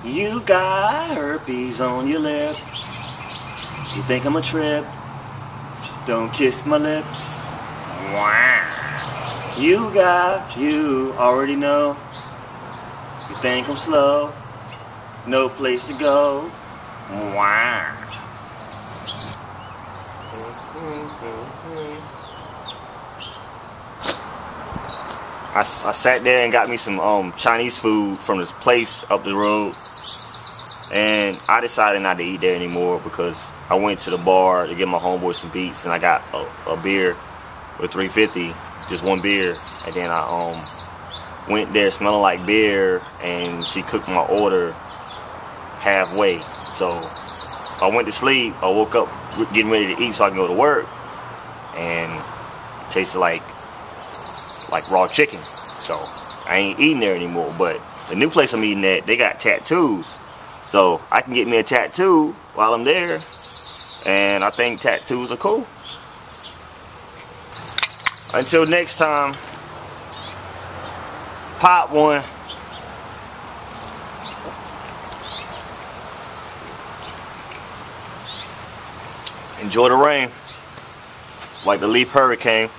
You got herpes on your lip. You think I'm a trip? Don't kiss my lips. You already know. You think I'm slow? No place to go. I sat there and got me some Chinese food from this place up the road, and I decided not to eat there anymore because I went to the bar to get my homeboy some beats, and I got a beer for $3.50, just one beer, and then I went there smelling like beer, and she cooked my order halfway. So I went to sleep. I woke up getting ready to eat so I can go to work, and it tasted like raw chicken. So I ain't eating there anymore. But the new place I'm eating at, they got tattoos, so I can get me a tattoo while I'm there, and I think tattoos are cool. Until next time, pop one. Enjoy the rain like the leaf hurricane.